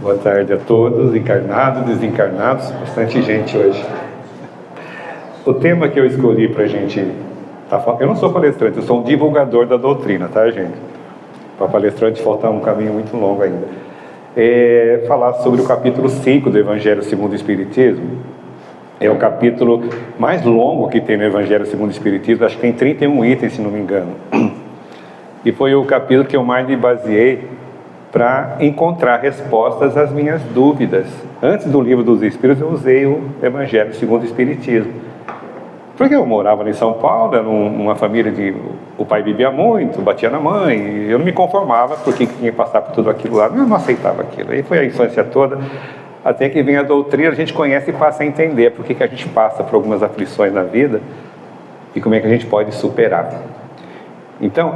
Boa tarde a todos, encarnados, desencarnados, bastante gente hoje. O tema que eu escolhi para a gente eu não sou palestrante, eu sou um divulgador da doutrina, tá, gente? Para palestrante falta um caminho muito longo ainda. Falar sobre o capítulo 5 do Evangelho segundo o Espiritismo. É o capítulo mais longo que tem no Evangelho segundo o Espiritismo, acho que tem 31 itens, se não me engano. E foi o capítulo que eu mais me baseei para encontrar respostas às minhas dúvidas. Antes do Livro dos Espíritos, eu usei o Evangelho segundo o Espiritismo. Porque eu morava em São Paulo, era numa família de... O pai bebia muito, batia na mãe, e eu não me conformava porque tinha que passar por tudo aquilo lá, eu não aceitava aquilo. Aí foi a infância toda, até que vem a doutrina, a gente conhece e passa a entender por que a gente passa por algumas aflições na vida e como é que a gente pode superar. Então,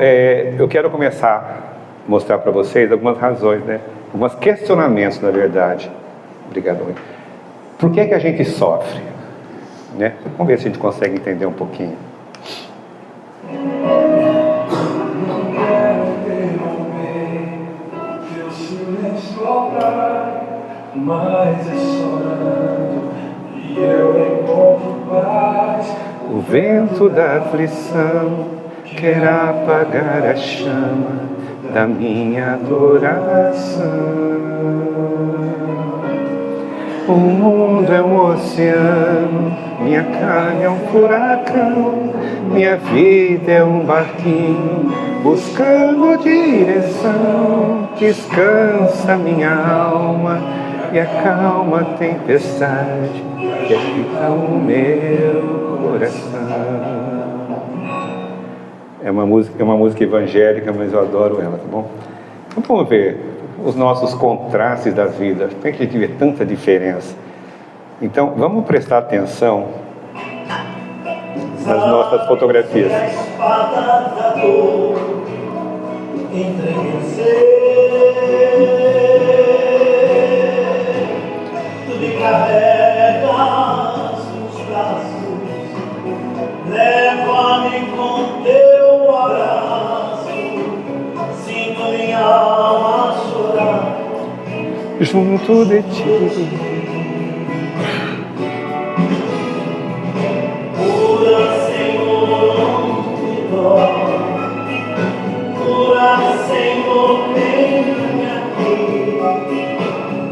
eu quero começar a mostrar para vocês algumas razões, né? Alguns questionamentos, na verdade. Obrigado. Por que a gente sofre? Né? Vamos ver se a gente consegue entender um pouquinho. Mas é chorando e eu encontro paz. O vento da aflição quer apagar a chama da minha adoração. O mundo é um oceano, minha carne é um furacão, minha vida é um barquinho buscando direção. Descansa minha alma e acalma a tempestade que agita o meu coração. É uma música evangélica, mas eu adoro ela, tá bom? Então vamos ver os nossos contrastes da vida. Tem que a gente ver tanta diferença. Então vamos prestar atenção nas nossas fotografias. Tu me carregas nos braços, leva-me com teu abraço, sinto minha alma chorar junto de ti. Cura, Senhor, que dói. Cura, Senhor, vem aqui.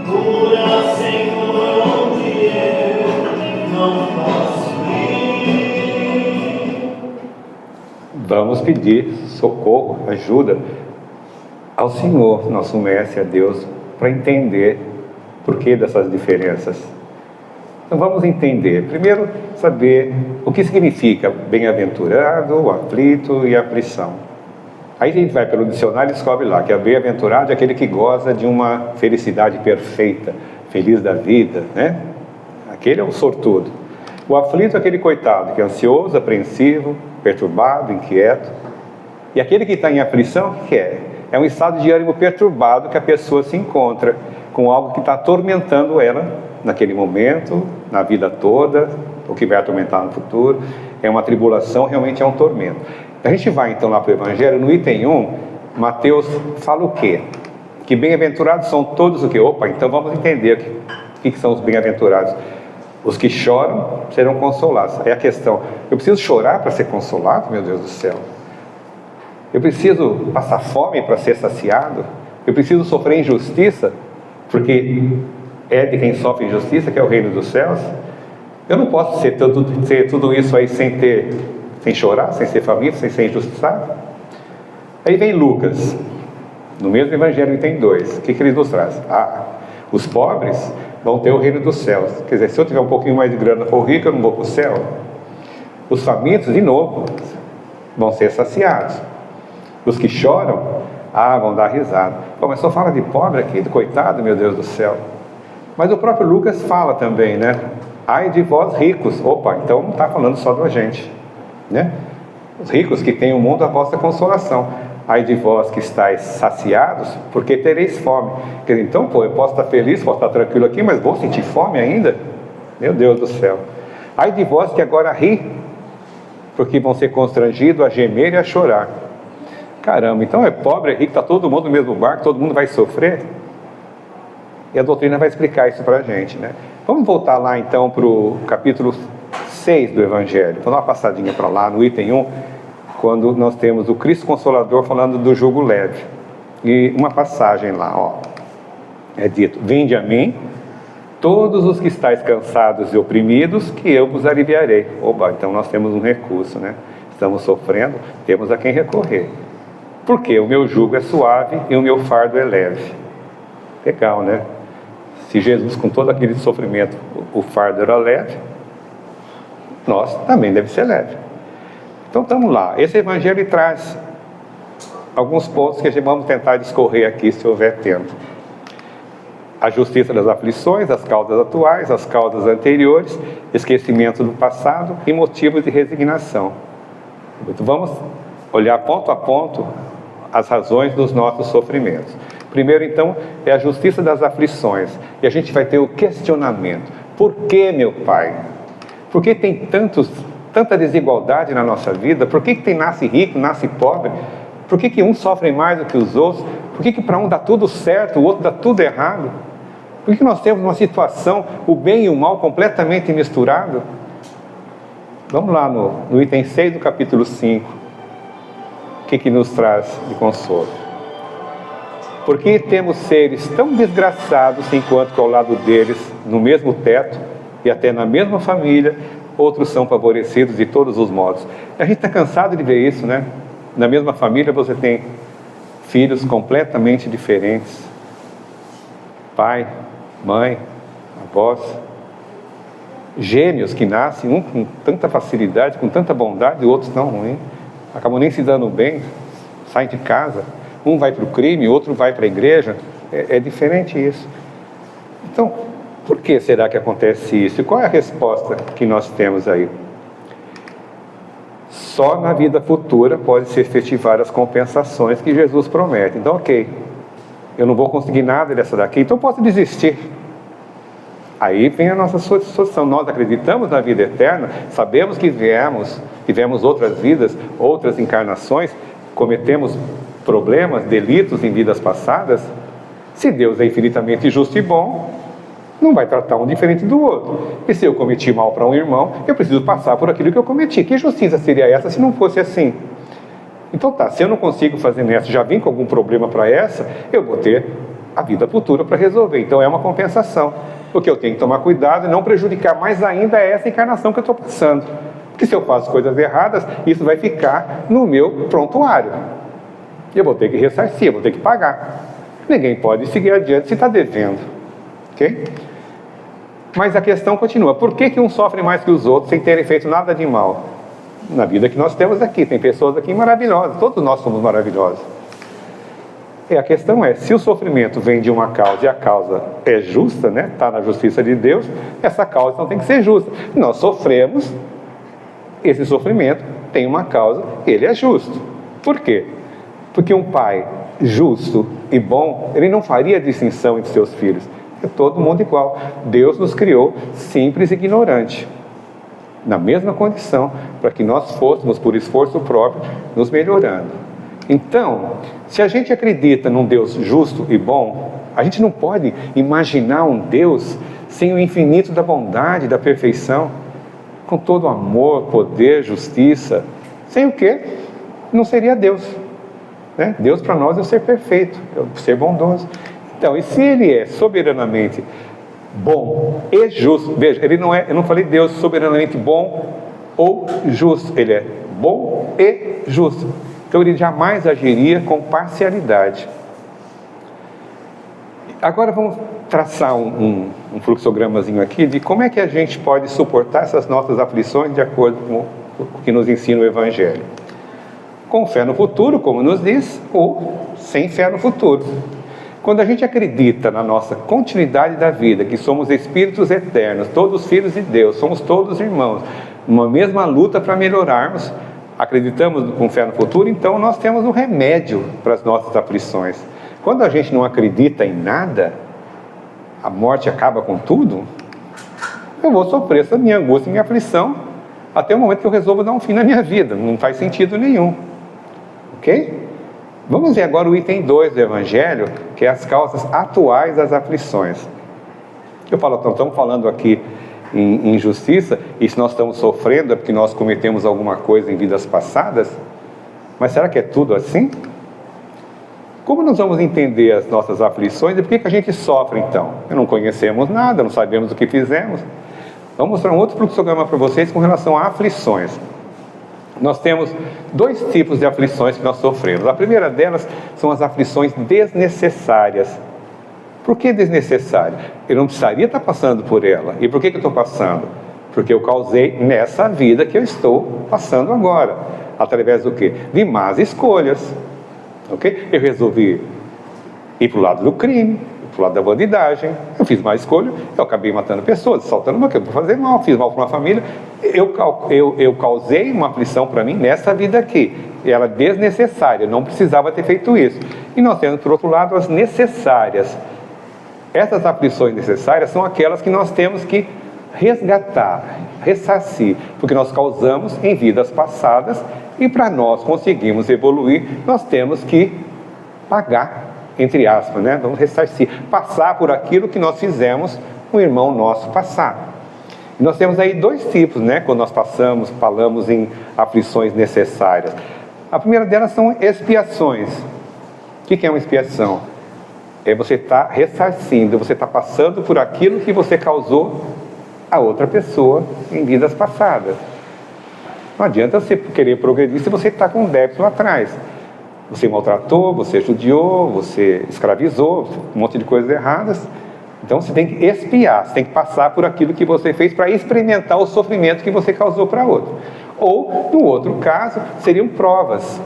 Cura, Senhor, onde eu não posso ir. Vamos pedir socorro, ajuda ao Senhor, nosso Mestre, a Deus, para entender por que dessas diferenças. Então vamos entender. Primeiro, saber o que significa bem-aventurado, aflito e aflição. Aí a gente vai pelo dicionário e descobre lá que a bem-aventurado é aquele que goza de uma felicidade perfeita, feliz da vida, né? Aquele é um sortudo. O aflito é aquele coitado que é ansioso, apreensivo, perturbado, inquieto. E aquele que está em aflição, o que é? É um estado de ânimo perturbado que a pessoa se encontra com algo que está atormentando ela naquele momento, na vida toda, o que vai atormentar no futuro. É uma tribulação, realmente é um tormento. A gente vai então lá para o Evangelho, no item 1, Mateus fala o quê? Que bem-aventurados são todos o quê? Opa, então vamos entender o que são os bem-aventurados. Os que choram serão consolados. É a questão, eu preciso chorar para ser consolado, meu Deus do céu? Eu preciso passar fome para ser saciado? Eu preciso sofrer injustiça, porque é de quem sofre injustiça que é o reino dos céus? Eu não posso ser tudo isso aí sem chorar, sem ser faminto, sem ser injustiçado? Aí vem Lucas, no mesmo evangelho tem 2, o que ele nos traz? Os pobres vão ter o reino dos céus. Quer dizer, se eu tiver um pouquinho mais de grana for rico, eu não vou para o céu. Os famintos, de novo, vão ser saciados. Os que choram, vão dar risada. Pô, mas só fala de pobre aqui, do coitado, meu Deus do céu. Mas o próprio Lucas fala também, né? Ai de vós ricos. Opa, então não está falando só da gente, né? Os ricos que têm o mundo a vossa consolação. Ai de vós que estáis saciados, porque tereis fome. Quer dizer, então, eu posso estar feliz, posso estar tranquilo aqui, mas vou sentir fome ainda? Meu Deus do céu. Ai de vós que agora ri, porque vão ser constrangidos a gemer e a chorar. Caramba, então é pobre, é rico, está todo mundo no mesmo barco, todo mundo vai sofrer? E a doutrina vai explicar isso para a gente, né? Vamos voltar lá então para o capítulo 6 do Evangelho. Vou dar uma passadinha para lá, no item 1, quando nós temos o Cristo Consolador falando do jugo leve. E uma passagem lá, ó, é dito: vinde a mim, todos os que estáis cansados e oprimidos, que eu vos aliviarei. Oba, então nós temos um recurso, né? Estamos sofrendo, temos a quem recorrer. Porque o meu jugo é suave e o meu fardo é leve. Legal, né? Se Jesus, com todo aquele sofrimento, o fardo era leve, nós também deve ser leve. Então estamos lá. Esse evangelho traz alguns pontos que a gente vamos tentar discorrer aqui, se houver tempo. A justiça das aflições, as causas atuais, as causas anteriores, esquecimento do passado e motivos de resignação. Então vamos olhar ponto a ponto as razões dos nossos sofrimentos. Primeiro, então, é a justiça das aflições. E a gente vai ter o questionamento. Por que, meu Pai? Por que tem tanta desigualdade na nossa vida? Por que tem nasce rico, nasce pobre? Por que uns sofrem mais do que os outros? Por que para um dá tudo certo, o outro dá tudo errado? Por que nós temos uma situação, o bem e o mal completamente misturado? Vamos lá no item 6 do capítulo 5. O que nos traz de consolo? Porque temos seres tão desgraçados, enquanto que ao lado deles, no mesmo teto e até na mesma família, outros são favorecidos de todos os modos. A gente está cansado de ver isso, né? Na mesma família você tem filhos completamente diferentes. Pai, mãe, avós. Gêmeos que nascem, um com tanta facilidade, com tanta bondade, e outros tão ruim. Acabam nem se dando bem, saem de casa. Um vai para o crime, outro vai para a igreja. É diferente isso. Então, por que será que acontece isso? E qual é a resposta que nós temos aí? Só na vida futura pode se efetivar as compensações que Jesus promete. Então, ok, eu não vou conseguir nada dessa daqui, então posso desistir. Aí vem a nossa solução. Nós acreditamos na vida eterna, sabemos que tivemos outras vidas, outras encarnações, cometemos problemas, delitos em vidas passadas. Se Deus é infinitamente justo e bom, não vai tratar um diferente do outro. E se eu cometi mal para um irmão, eu preciso passar por aquilo que eu cometi. Que justiça seria essa se não fosse assim? Então tá, se eu não consigo fazer nessa, já vim com algum problema para essa, eu vou ter a vida futura para resolver. Então é uma compensação. Porque eu tenho que tomar cuidado e não prejudicar mais ainda essa encarnação que eu estou passando. Porque se eu faço coisas erradas, isso vai ficar no meu prontuário. Eu vou ter que ressarcir, eu vou ter que pagar. Ninguém pode seguir adiante se está devendo. Ok? Mas a questão continua. Por que uns sofrem mais que os outros sem terem feito nada de mal? Na vida que nós temos aqui, tem pessoas aqui maravilhosas. Todos nós somos maravilhosos. E a questão é, se o sofrimento vem de uma causa e a causa é justa, né? Está na justiça de Deus, essa causa não tem que ser justa. Nós sofremos, esse sofrimento tem uma causa, ele é justo. Por quê? Porque um pai justo e bom, ele não faria distinção entre seus filhos. É todo mundo igual. Deus nos criou simples e ignorante, na mesma condição, para que nós fôssemos, por esforço próprio, nos melhorando. Então, se a gente acredita num Deus justo e bom, a gente não pode imaginar um Deus sem o infinito da bondade, da perfeição, com todo amor, poder, justiça. Sem o quê? Não seria Deus. Né? Deus para nós é o ser perfeito, é o ser bondoso. Então, e se Ele é soberanamente bom e justo, veja, Ele não é, eu não falei Deus soberanamente bom ou justo, Ele é bom e justo. Então Ele jamais agiria com parcialidade. Agora vamos traçar um fluxogramazinho aqui de como é que a gente pode suportar essas nossas aflições de acordo com o que nos ensina o Evangelho. Com fé no futuro, como nos diz, ou sem fé no futuro. Quando a gente acredita na nossa continuidade da vida, que somos espíritos eternos, todos filhos de Deus, somos todos irmãos, uma mesma luta para melhorarmos, acreditamos com fé no futuro, então nós temos um remédio para as nossas aflições. Quando a gente não acredita em nada, a morte acaba com tudo, eu vou sofrer essa minha angústia e minha aflição até o momento que eu resolvo dar um fim na minha vida. Não faz sentido nenhum. Ok? Vamos ver agora o item 2 do Evangelho, que é as causas atuais das aflições. Eu falo, então, estamos falando aqui em injustiça, e se nós estamos sofrendo é porque nós cometemos alguma coisa em vidas passadas? Mas será que é tudo assim? Como nós vamos entender as nossas aflições e por que a gente sofre então? Não conhecemos nada, não sabemos o que fizemos. Vamos mostrar um outro fluxograma para vocês com relação a aflições. Nós temos dois tipos de aflições que nós sofremos. A primeira delas são as aflições desnecessárias. Por que desnecessária? Eu não precisaria estar passando por ela. E por que eu estou passando? Porque eu causei nessa vida que eu estou passando agora. Através do quê? De más escolhas. Okay? Eu resolvi ir para o lado do crime, para o lado da bandidagem. Eu fiz má escolha, eu acabei matando pessoas, assaltando uma coisa, fazer mal, fiz mal para uma família. Eu causei uma aflição para mim nessa vida aqui. Ela é desnecessária, eu não precisava ter feito isso. E nós temos, por outro lado, as necessárias. Essas aflições necessárias são aquelas que nós temos que resgatar, ressarcir, porque nós causamos em vidas passadas e para nós conseguirmos evoluir, nós temos que pagar, entre aspas, né? Vamos ressarcir, passar por aquilo que nós fizemos um irmão nosso passar. E nós temos aí dois tipos, né? Quando nós falamos em aflições necessárias. A primeira delas são expiações. O que é uma expiação? É você estar ressarcindo, você está passando por aquilo que você causou a outra pessoa em vidas passadas. Não adianta você querer progredir se você está com um débito lá atrás. Você maltratou, você judiou, você escravizou, um monte de coisas erradas. Então você tem que expiar, você tem que passar por aquilo que você fez para experimentar o sofrimento que você causou para outro. Ou, no outro caso, seriam provas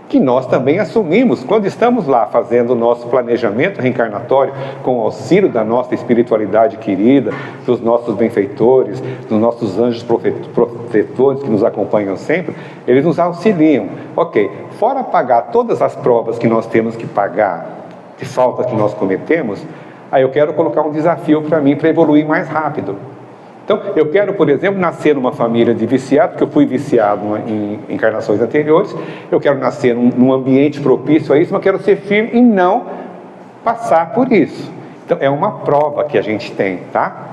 que nós também assumimos quando estamos lá fazendo o nosso planejamento reencarnatório com o auxílio da nossa espiritualidade querida, dos nossos benfeitores, dos nossos anjos protetores que nos acompanham sempre. Eles nos auxiliam. Ok, fora pagar todas as provas que nós temos que pagar de faltas que nós cometemos, aí eu quero colocar um desafio para mim para evoluir mais rápido. Então, eu quero, por exemplo, nascer numa família de viciados, porque eu fui viciado em encarnações anteriores. Eu quero nascer num ambiente propício a isso, mas eu quero ser firme e não passar por isso. Então, é uma prova que a gente tem, tá?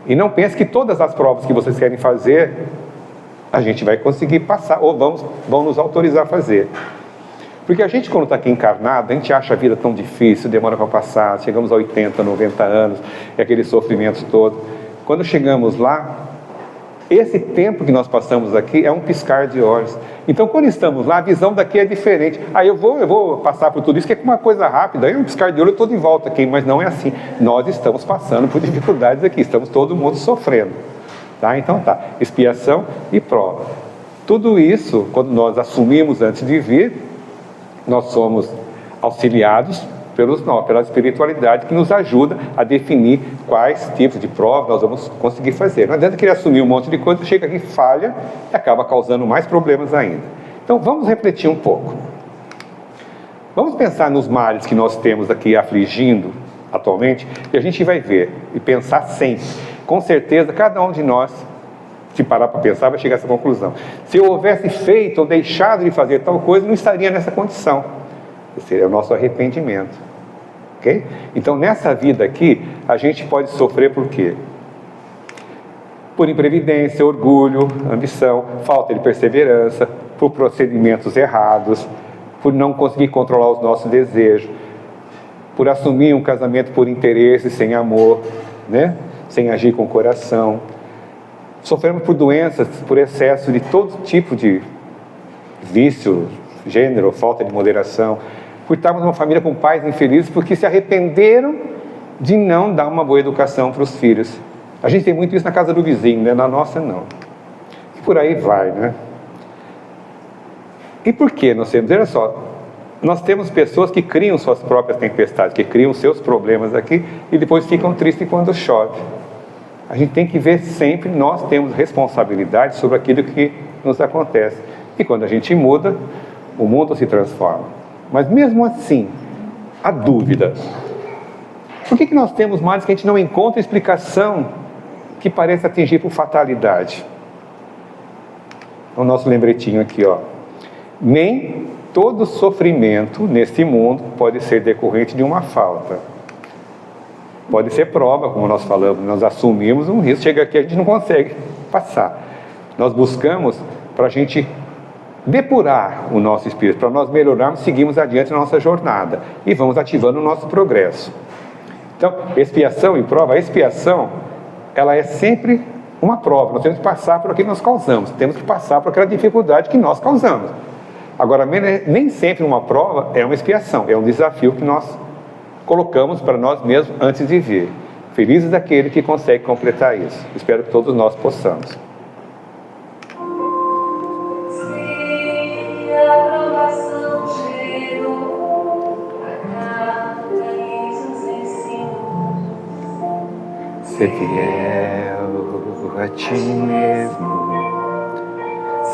E não pense que todas as provas que vocês querem fazer, a gente vai conseguir passar, ou vão nos autorizar a fazer. Porque a gente, quando está aqui encarnado, a gente acha a vida tão difícil, demora para passar, chegamos a 80, 90 anos, e aquele sofrimento todo. Quando chegamos lá, esse tempo que nós passamos aqui é um piscar de olhos. Então, quando estamos lá, a visão daqui é diferente. Aí eu vou passar por tudo isso, que é uma coisa rápida. Aí um piscar de olho, eu estou de volta aqui, mas não é assim. Nós estamos passando por dificuldades aqui, estamos todo mundo sofrendo. Tá? Então tá, expiação e prova. Tudo isso, quando nós assumimos antes de vir, nós somos auxiliados pela espiritualidade que nos ajuda a definir quais tipos de prova nós vamos conseguir fazer. Não adianta querer assumir um monte de coisa, chega aqui, falha e acaba causando mais problemas ainda. Então vamos refletir um pouco. Vamos pensar nos males que nós temos aqui afligindo atualmente e a gente vai ver e pensar sempre. Com certeza, cada um de nós, se parar para pensar, vai chegar a essa conclusão. Se eu houvesse feito ou deixado de fazer tal coisa, não estaria nessa condição. Esse seria o nosso arrependimento. Ok? Então, nessa vida aqui, a gente pode sofrer por quê? Por imprevidência, orgulho, ambição, falta de perseverança, por procedimentos errados, por não conseguir controlar os nossos desejos, por assumir um casamento por interesse, sem amor, né? Sem agir com o coração. Sofremos por doenças, por excesso de todo tipo de vício, gênero, falta de moderação, por estarmos numa família com pais infelizes porque se arrependeram de não dar uma boa educação para os filhos. A gente tem muito isso na casa do vizinho, né? Na nossa não. E por aí vai, né? E por que nós temos? Olha só, nós temos pessoas que criam suas próprias tempestades, que criam seus problemas aqui e depois ficam tristes quando chove. A gente tem que ver sempre, nós temos responsabilidade sobre aquilo que nos acontece. E quando a gente muda, o mundo se transforma. Mas mesmo assim, a dúvida. Por que nós temos males que a gente não encontra explicação que parece atingir por fatalidade? O nosso lembretinho aqui, ó. Nem todo sofrimento neste mundo pode ser decorrente de uma falta. Pode ser prova, como nós falamos, nós assumimos um risco, chega aqui a gente não consegue passar. Nós buscamos para a gente depurar o nosso espírito, para nós melhorarmos, seguimos adiante na nossa jornada e vamos ativando o nosso progresso. Então, expiação e prova, a expiação, ela é sempre uma prova, nós temos que passar por aquilo que nós causamos, temos que passar por aquela dificuldade que nós causamos. Agora, nem sempre uma prova é uma expiação, é um desafio que nós colocamos para nós mesmos antes de vir. Felizes daquele que consegue completar isso. Espero que todos nós possamos. Se a aprovação chegou, acabareis os ensinos. Ser fiel a ti mesmo,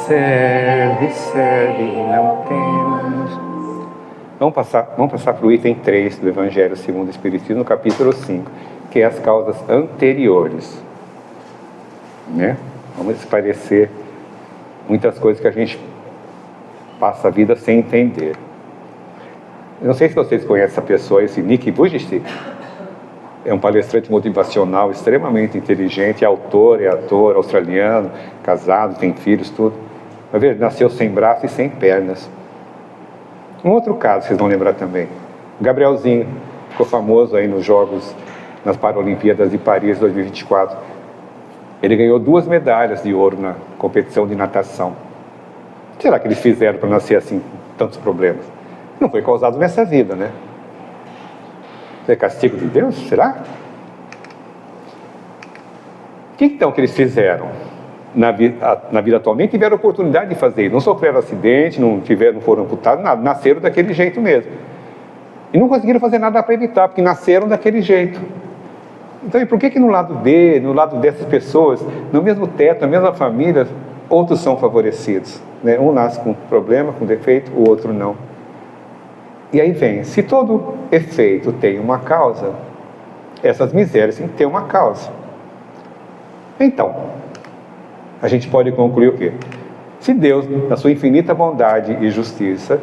serve, não temas. Vamos passar para o item 3 do Evangelho segundo o Espiritismo, no capítulo 5, que é as causas anteriores. Né? Vamos esclarecer muitas coisas que a gente passa a vida sem entender. Eu não sei se vocês conhecem essa pessoa, esse Nick Vujicic. É um palestrante motivacional extremamente inteligente, é autor, é ator, australiano, casado, tem filhos, tudo. Vai ver, nasceu sem braço e sem pernas. Um outro caso, vocês vão lembrar também. O Gabrielzinho, ficou famoso aí nos Jogos, nas Paralimpíadas de Paris 2024. Ele ganhou 2 medalhas de ouro na competição de natação. O que será que eles fizeram para nascer assim, tantos problemas? Não foi causado nessa vida, né? É castigo de Deus? Será? O que então que eles fizeram? Na vida atualmente tiveram oportunidade de fazer isso, não sofreram acidente, não foram amputados, nada, nasceram daquele jeito mesmo. E não conseguiram fazer nada para evitar, porque nasceram daquele jeito. Então, e por que no lado no lado dessas pessoas, no mesmo teto, na mesma família, outros são favorecidos? Né? Um nasce com problema, com defeito, o outro não. E aí vem, se todo efeito tem uma causa, essas misérias têm que ter uma causa. Então, a gente pode concluir o quê? Se Deus, na sua infinita bondade e justiça,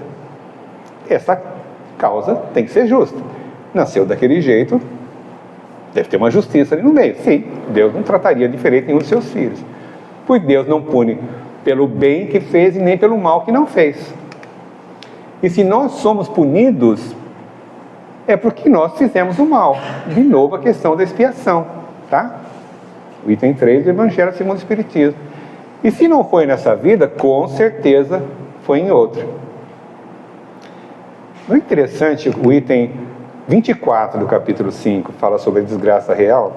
essa causa tem que ser justa. Nasceu daquele jeito, deve ter uma justiça ali no meio. Sim, Deus não trataria diferente nenhum dos seus filhos. Pois Deus não pune pelo bem que fez e nem pelo mal que não fez. E se nós somos punidos, é porque nós fizemos o mal. De novo a questão da expiação, tá? O item 3 do Evangelho segundo o Espiritismo. E se não foi nessa vida, com certeza foi em outra. Não é interessante o item 24 do capítulo 5, fala sobre a desgraça real?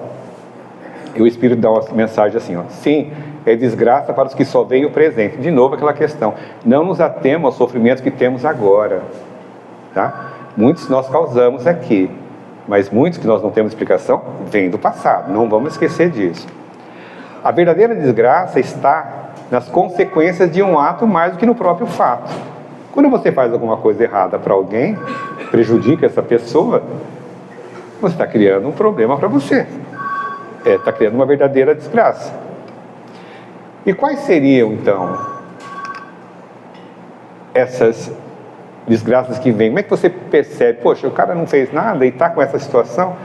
E o Espírito dá uma mensagem assim, ó. Sim, é desgraça para os que só veem o presente. De novo aquela questão. Não nos atemos aos sofrimentos que temos agora. Tá? Muitos nós causamos aqui. Mas muitos que nós não temos explicação, vêm do passado. Não vamos esquecer disso. A verdadeira desgraça está nas consequências de um ato mais do que no próprio fato. Quando você faz alguma coisa errada para alguém, prejudica essa pessoa, você está criando um problema para você. Está criando uma verdadeira desgraça. E quais seriam, então, essas desgraças que vêm? Como é que você percebe? Poxa, o cara não fez nada e está com essa situação.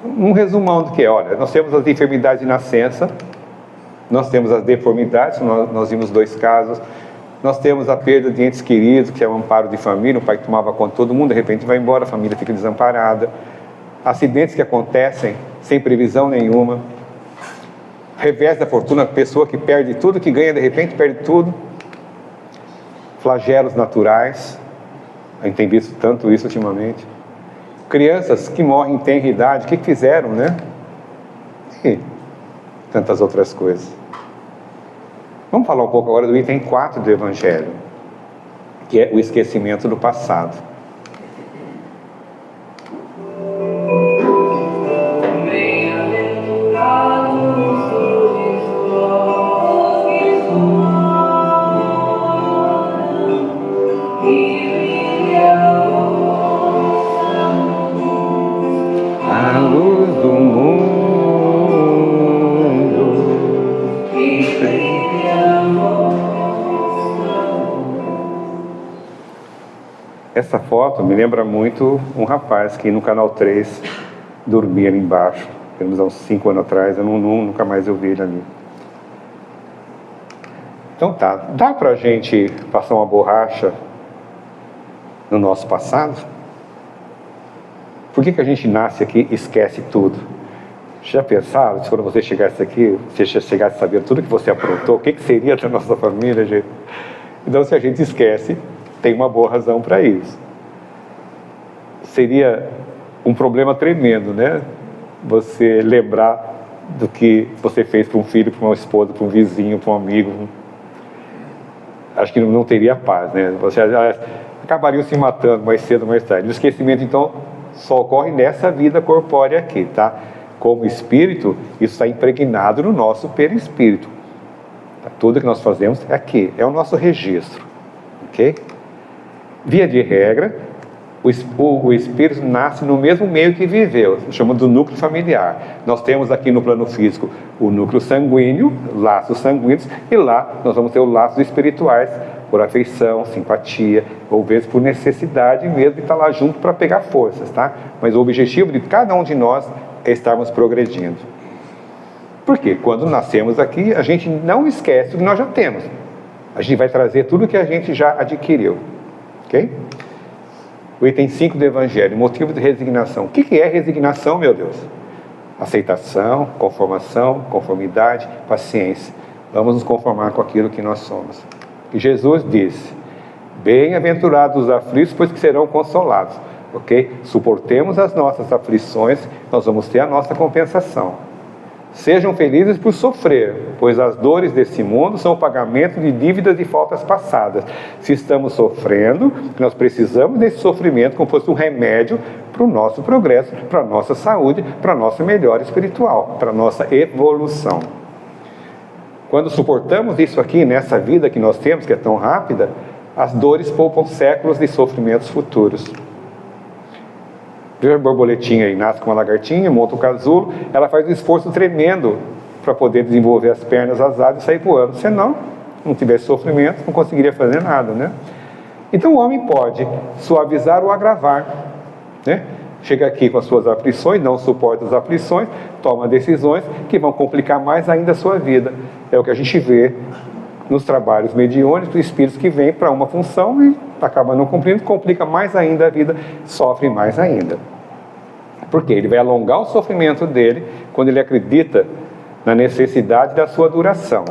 Um resumão do que é, olha, nós temos as enfermidades de nascença, nós temos as deformidades, nós vimos 2 casos, nós temos a perda de entes queridos, que é um amparo de família, o pai que tomava conta de todo mundo, de repente vai embora, a família fica desamparada, acidentes que acontecem sem previsão nenhuma, revés da fortuna, a pessoa que perde tudo, que ganha de repente perde tudo, flagelos naturais, a gente tem visto tanto isso ultimamente, crianças que morrem em tenra idade, o que fizeram, né? E tantas outras coisas. Vamos falar um pouco agora do item 4 do Evangelho, que é o esquecimento do passado. A luz do mundo. foto me lembra muito um rapaz que no Canal 3 dormia ali embaixo. Temos há uns 5 anos atrás, nunca mais eu vi ele ali. Então tá, dá pra gente passar uma borracha no nosso passado? Por que a gente nasce aqui e esquece tudo? Já pensaram, se quando você chegasse aqui, você chegasse sabendo tudo que você aprontou, o que seria da nossa família, gente? Então, se a gente esquece, tem uma boa razão para isso. Seria um problema tremendo, né? Você lembrar do que você fez para um filho, para uma esposa, para um vizinho, para um amigo. Acho que não teria paz, né? Você acabaria se matando mais cedo ou mais tarde. O esquecimento, então, só ocorre nessa vida corpórea aqui, tá? Como espírito, isso está impregnado no nosso perispírito. Tudo que nós fazemos é aqui, é o nosso registro, ok? Via de regra, o espírito nasce no mesmo meio que viveu, chamamos do núcleo familiar. Nós temos aqui no plano físico o núcleo sanguíneo, laços sanguíneos, e lá nós vamos ter os laços espirituais, por afeição, simpatia, ou vezes por necessidade mesmo de estar lá junto para pegar forças, tá? Mas o objetivo de cada um de nós é estarmos progredindo. Porque quando nascemos aqui, a gente não esquece o que nós já temos. A gente vai trazer tudo que a gente já adquiriu. Ok? O item 5 do Evangelho, motivo de resignação. O que é resignação, meu Deus? Aceitação, conformação, conformidade, paciência. Vamos nos conformar com aquilo que nós somos. E Jesus disse: bem-aventurados os aflitos, pois que serão consolados. Ok? Suportemos as nossas aflições, nós vamos ter a nossa compensação. Sejam felizes por sofrer, pois as dores desse mundo são o pagamento de dívidas e faltas passadas. Se estamos sofrendo, nós precisamos desse sofrimento como fosse um remédio para o nosso progresso, para a nossa saúde, para a nossa melhora espiritual, para a nossa evolução. Quando suportamos isso aqui, nessa vida que nós temos, que é tão rápida, as dores poupam séculos de sofrimentos futuros. A borboletinha aí nasce com uma lagartinha, monta um casulo, ela faz um esforço tremendo para poder desenvolver as pernas, as asas e sair voando. Se não tivesse sofrimento, não conseguiria fazer nada, né? Então o homem pode suavizar ou agravar, né? Chega aqui com as suas aflições, não suporta as aflições, toma decisões que vão complicar mais ainda a sua vida. É o que a gente vê nos trabalhos mediúnicos, espíritos que vêm para uma função e acabam não cumprindo, complica mais ainda a vida, sofre mais ainda. Porque ele vai alongar o sofrimento dele quando ele acredita na necessidade da sua duração.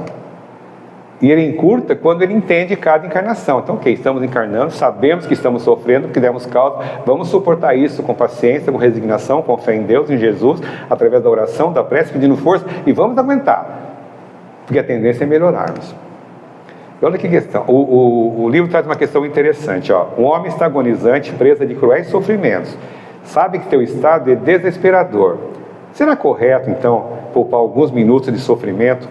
E ele encurta quando ele entende cada encarnação. Então, ok, estamos encarnando, sabemos que estamos sofrendo, que demos causa, vamos suportar isso com paciência, com resignação, com fé em Deus, em Jesus, através da oração, da prece, pedindo força, e vamos aguentar. Porque a tendência é melhorarmos. Olha que questão, o livro traz uma questão interessante, ó. Um homem está agonizante, presa de cruéis sofrimentos, sabe que teu estado é desesperador. Será correto, então, poupar alguns minutos de sofrimento,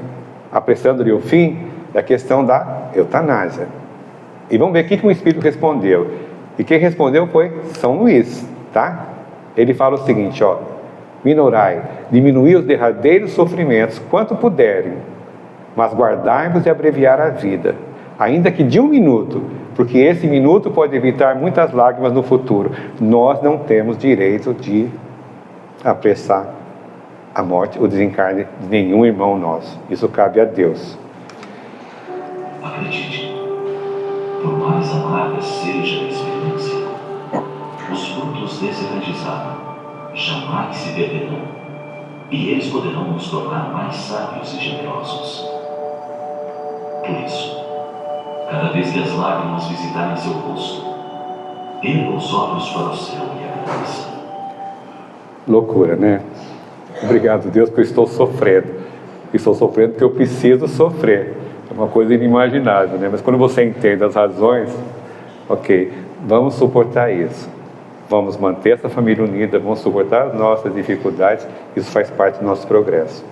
apressando-lhe o fim? Da questão da eutanásia. E vamos ver o que o Espírito respondeu. E quem respondeu foi São Luís, tá? Ele fala o seguinte, ó: minorai, diminuí os derradeiros sofrimentos quanto puderem, mas guardai-vos de abreviar a vida, ainda que de 1 minuto, porque esse minuto pode evitar muitas lágrimas no futuro. Nós não temos direito de apressar a morte, o desencarne de nenhum irmão nosso. Isso cabe a Deus. Acredite, por mais amarga seja a experiência, os frutos desse aprendizado jamais se perderão, e eles poderão nos tornar mais sábios e generosos. Por isso, cada vez que as lágrimas visitarem seu rosto, erga os olhos para o céu e agradeça. Loucura, né? Obrigado, Deus, que eu estou sofrendo. Estou sofrendo porque eu preciso sofrer. É uma coisa inimaginável, né? Mas quando você entende as razões, ok, vamos suportar isso. Vamos manter essa família unida, vamos suportar as nossas dificuldades. Isso faz parte do nosso progresso.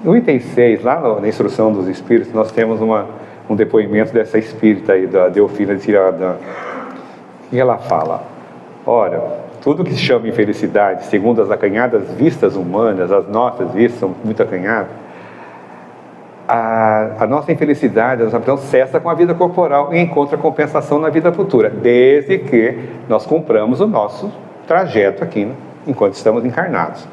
No item 6, lá na instrução dos espíritos, nós temos um depoimento dessa espírita aí, da Delfina de Tiradã. E ela fala: ora, tudo que se chama infelicidade, segundo as acanhadas vistas humanas, as nossas vistas são muito acanhadas, a nossa infelicidade, a nossa aflição cessa com a vida corporal e encontra compensação na vida futura, desde que nós cumpramos o nosso trajeto aqui, né, enquanto estamos encarnados.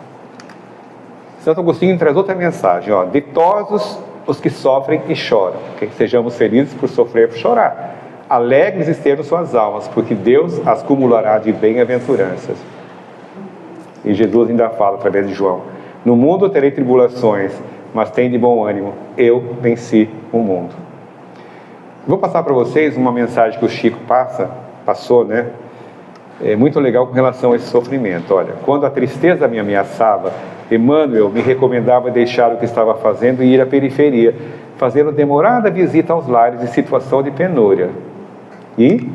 Santo Agostinho traz outra mensagem, ó: ditosos os que sofrem e choram, okay? Sejamos felizes por sofrer e por chorar. Alegres estejam suas almas, porque Deus as cumulará de bem-aventuranças. E Jesus ainda fala através de João: no mundo terei tribulações, mas tem de bom ânimo, eu venci o mundo. Vou passar para vocês uma mensagem que o Chico passou, né? É muito legal com relação a esse sofrimento. Olha, quando a tristeza me ameaçava, Emmanuel me recomendava deixar o que estava fazendo e ir à periferia, fazendo demorada visita aos lares em situação de penúria. E,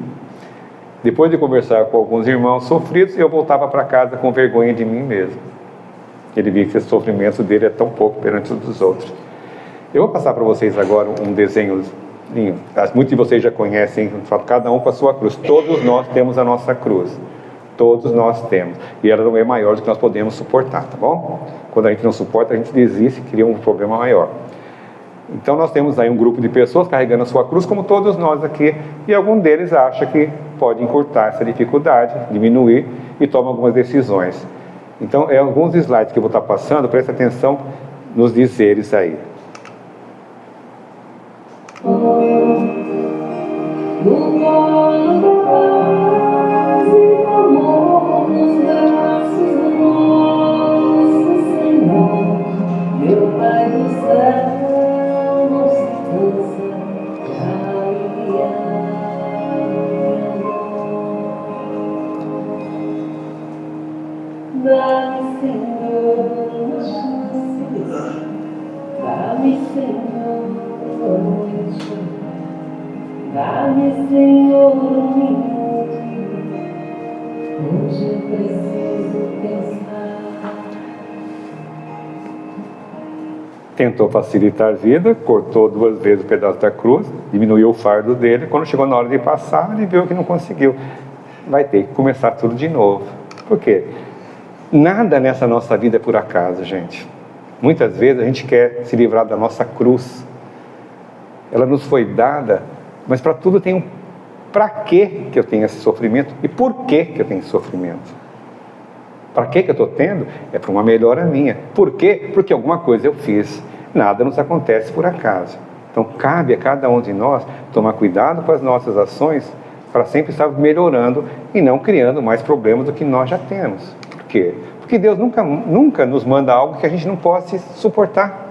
depois de conversar com alguns irmãos sofridos, eu voltava para casa com vergonha de mim mesmo. Ele via que esse sofrimento dele é tão pouco perante os dos outros. Eu vou passar para vocês agora um desenho. Muitos de vocês já conhecem, cada um com a sua cruz. Todos nós temos a nossa cruz. Todos nós temos. E ela não é maior do que nós podemos suportar, tá bom? Quando a gente não suporta, a gente desiste e cria um problema maior. Então nós temos aí um grupo de pessoas carregando a sua cruz, como todos nós aqui, e algum deles acha que pode encurtar essa dificuldade, diminuir, e toma algumas decisões. Então, alguns slides que eu vou estar passando, presta atenção nos dizeres aí. Dá-me, Senhor, uma chance. Dá-me, Senhor, uma noite. Dá-me, Senhor, um minuto, onde eu preciso pensar. Tentou facilitar a vida, cortou 2 vezes o pedaço da cruz, diminuiu o fardo dele. Quando chegou na hora de passar, ele viu que não conseguiu. Vai ter que começar tudo de novo. Por quê? Nada nessa nossa vida é por acaso, gente. Muitas vezes a gente quer se livrar da nossa cruz. Ela nos foi dada, mas para tudo tem um para que eu tenho esse sofrimento e por que eu tenho esse sofrimento. Para que eu estou tendo? É para uma melhora minha. Por quê? Porque alguma coisa eu fiz. Nada nos acontece por acaso. Então cabe a cada um de nós tomar cuidado com as nossas ações para sempre estar melhorando e não criando mais problemas do que nós já temos. Por quê? Porque Deus nunca nos manda algo que a gente não possa suportar.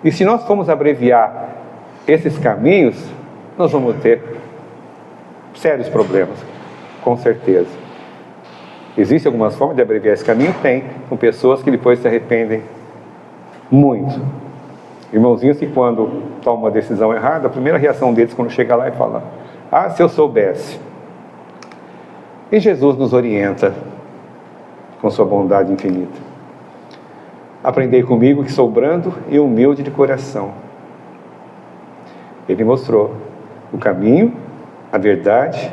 E se nós formos abreviar esses caminhos, nós vamos ter sérios problemas, com certeza. Existem algumas formas de abreviar esse caminho? Tem, com pessoas que depois se arrependem muito. Irmãozinhos que quando tomam uma decisão errada, a primeira reação deles quando chega lá é falar: ah, se eu soubesse. E Jesus nos orienta com sua bondade infinita. Aprendei comigo que sou brando e humilde de coração. Ele mostrou o caminho, a verdade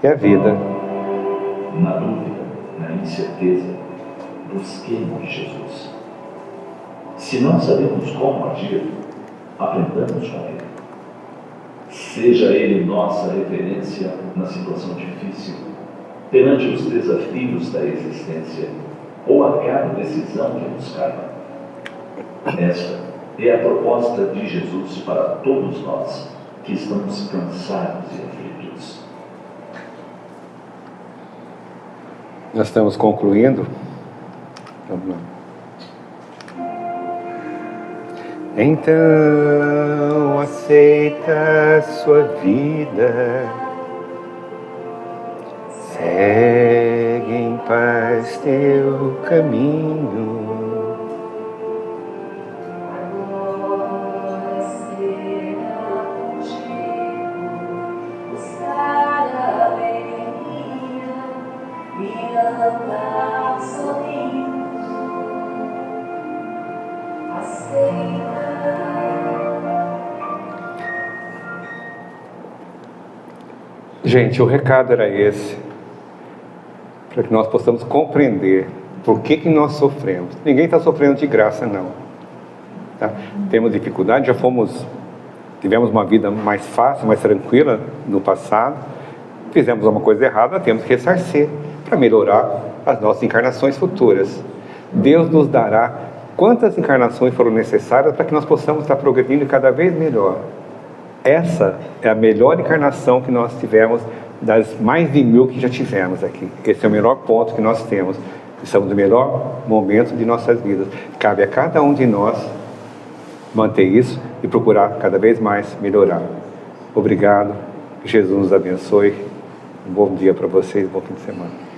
e a vida. Na dúvida, na incerteza, busquemos Jesus. Se não sabemos como agir, aprendamos com Ele. Seja Ele nossa referência na situação difícil, perante os desafios da existência, ou a cada decisão que nos caiba. Esta é a proposta de Jesus para todos nós que estamos cansados e aflitos. Nós estamos concluindo. Vamos lá. Então aceita a sua vida, segue em paz teu caminho. Agora será contigo buscar a alegria e andar sorrindo. Aceita. Gente, o recado era esse, para que nós possamos compreender por que nós sofremos. Ninguém está sofrendo de graça, não. tá? Temos dificuldade, tivemos uma vida mais fácil, mais tranquila no passado, fizemos uma coisa errada, temos que ressarcir para melhorar as nossas encarnações futuras. Deus nos dará quantas encarnações foram necessárias para que nós possamos estar progredindo cada vez melhor. Essa é a melhor encarnação que nós tivemos das mais de 1000 que já tivemos aqui. Esse é o melhor ponto que nós temos. Estamos no melhor momento de nossas vidas. Cabe a cada um de nós manter isso e procurar cada vez mais melhorar. Obrigado. Jesus nos abençoe. Um bom dia para vocês, bom fim de semana.